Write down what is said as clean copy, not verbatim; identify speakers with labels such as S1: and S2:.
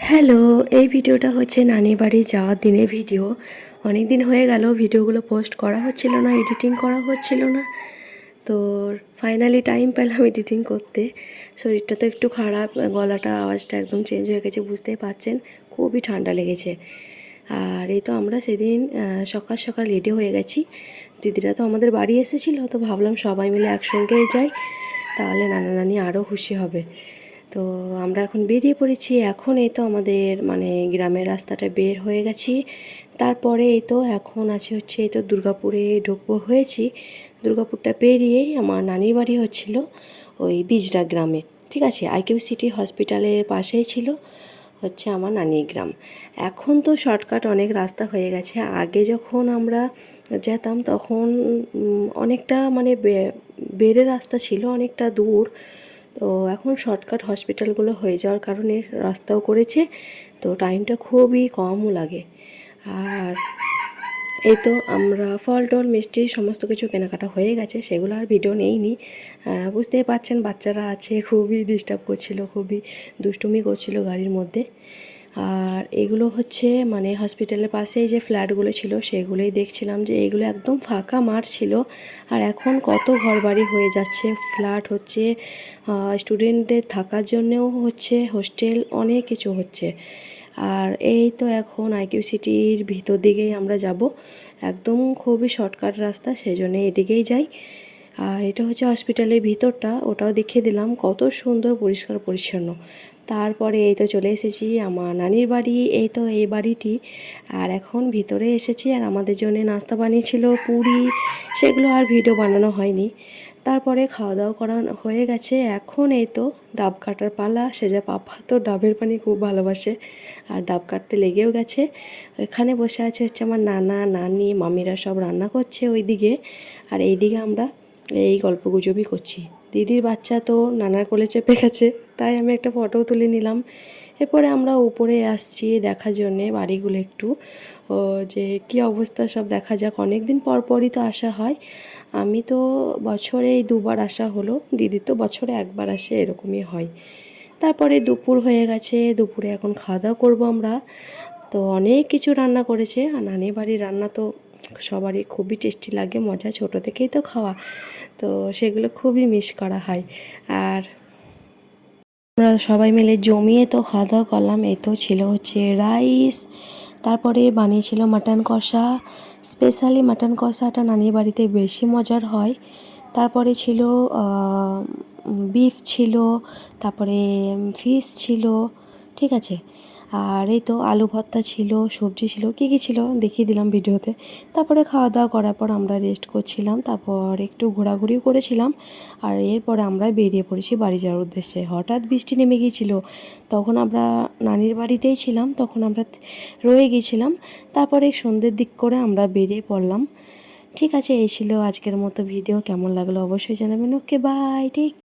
S1: Hello, এই ভিডিওটা হচ্ছে নানির বাড়ি যাওয়ার দিনের ভিডিও। অনেক দিন হয়ে গেল ভিডিওগুলো পোস্ট করা হচ্ছিল না, এডিটিং করা হচ্ছিল না। তো ফাইনালি টাইম পেলাম এডিটিং করতে। শরীরটা তো একটু খারাপ, গলাটা আওয়াজটা একদম চেঞ্জ হয়ে গেছে, বুঝতেই পারছেন। খুবই ঠান্ডা লেগেছে। আর এই তো আমরা সেদিন সকাল সকাল রেডি হয়ে গেছি। দিদিরা তো আমাদের বাড়ি এসেছিলো, তো ভাবলাম সবাই মিলে একসঙ্গেই যাই, তাহলে নানা নানি আরও খুশি হবে। তো আমরা এখন বেরিয়ে পড়েছি। এখন এই তো আমাদের মানে গ্রামের রাস্তাটা বের হয়ে গেছি। তারপরে এই তো এখন আছে হচ্ছে এই তো দুর্গাপুরে ঢুকবো হয়েছি। দুর্গাপুরটা পেরিয়েই আমার নানির বাড়ি হচ্ছিল ওই বিজরা গ্রামে। ঠিক আছে, আইকিউ সিটি হসপিটালের পাশেই ছিল হচ্ছে আমার নানির গ্রাম। এখন তো শর্টকাট অনেক রাস্তা হয়ে গেছে। আগে যখন আমরা যেতাম তখন অনেকটা মানে বেড়ে রাস্তা ছিল, অনেকটা দূর। তো এখন শর্টকাট হসপিটালগুলো হয়ে যাওয়ার কারণে রাস্তাও করেছে, তো টাইমটা খুবই কমও লাগে। আর এই তো আমরা ফল টল মিষ্টি সমস্ত কিছু কেনাকাটা হয়ে গেছে, সেগুলো আর ভিডিও নেইনি। বুঝতেই পারছেন বাচ্চারা আছে, খুবই ডিস্টার্ব করছিল, খুবই দুষ্টুমি করছিল গাড়ির মধ্যে। আর এগুলো হচ্ছে মানে হসপিটালের পাশেই যে ফ্ল্যাটগুলো ছিল সেগুলোই দেখছিলাম, যে এগুলো একদম ফাঁকা মাঠ ছিল। আর এখন কত ঘরবাড়ি হয়ে যাচ্ছে, ফ্ল্যাট হচ্ছে, স্টুডেন্টদের থাকার জন্যেও হচ্ছে, হোস্টেল, অনেক কিছু হচ্ছে। আর এই তো এখন আইকিউ সিটির ভিতর দিকেই আমরা যাব, একদম খুবই শর্টকাট রাস্তা, সেই জন্য এদিকেই যাই। আর এটা হচ্ছে হসপিটালের ভিতরটা, ওটাও দেখিয়ে দিলাম, কত সুন্দর পরিষ্কার পরিচ্ছন্ন। তারপরে এই তো চলে এসেছি আমার নানির বাড়ি, এই তো এই বাড়িটি। আর এখন ভিতরে এসেছি, আর আমাদের জন্য নাস্তা বানিয়েছিল পুরি, সেগুলো আর ভিডিও বানানো হয়নি। তারপরে খাওয়া দাওয়া করা হয়ে গেছে, এখন এই তো ডাব কাটার পালা। সে যে পাপা তো ডাবের পানি খুব ভালোবাসে, আর ডাব কাটতে লেগেও গেছে। এখানে বসে আছে হচ্ছে আমার নানা নানি, মামিরা সব রান্না করছে ওইদিকে, আর এইদিকে আমরা এই গল্পগুজবই করছি। দিদির বাচ্চা তো নানার কোলে চেপে গেছে, তাই আমি একটা ফটোও তুলে নিলাম। এরপরে আমরা উপরে আসছি দেখার জন্যে বাড়িগুলো একটু, ও যে কী অবস্থা সব দেখা যাক। অনেক দিন পর পরই তো আসা হয়, আমি তো বছরে এই দুবার আসা হলো, দিদি তো বছরে একবার আসে, এরকমই হয়। তারপরে দুপুর হয়ে গেছে, দুপুরে এখন খাওয়া দাওয়া করবো আমরা। তো অনেক কিছু রান্না করেছে, আর নানির বাড়ির রান্না তো সবারই খুবই টেস্টি লাগে, মজা, ছোটো থেকেই তো খাওয়া, তো সেগুলো খুবই মিস করা হয়। আর আমরা সবাই মিলে জমিয়ে তো খাওয়া দাওয়া করলাম। এই তো ছিল হচ্ছে রাইস, তারপরে বানিয়েছিল মাটন কষা। স্পেশালি মাটন কষাটা নানির বাড়িতে বেশি মজার হয়। তারপরে ছিল বিফ ছিল, তারপরে ফিশ ছিল, ঠিক আছে। আর এই তো আলু ভর্তা ছিল, সবজি ছিল, কী কী ছিল দেখিয়ে দিলাম ভিডিওতে। তারপরে খাওয়া দাওয়া করার পর আমরা রেস্ট করছিলাম, তারপর একটু ঘোরাঘুরিও করেছিলাম। আর এরপরে আমরা বেরিয়ে পড়েছি বাড়ি যাওয়ার উদ্দেশ্যে। হঠাৎ বৃষ্টি নেমে গিয়েছিল, তখন আমরা নানির বাড়িতেই ছিলাম, তখন আমরা রয়ে গিয়েছিলাম। তারপরে সন্ধ্যের দিক করে আমরা বেরিয়ে পড়লাম। ঠিক আছে, এই ছিল আজকের মতো ভিডিও। কেমন লাগলো অবশ্যই জানাবেন। ওকে, বাই, টেক।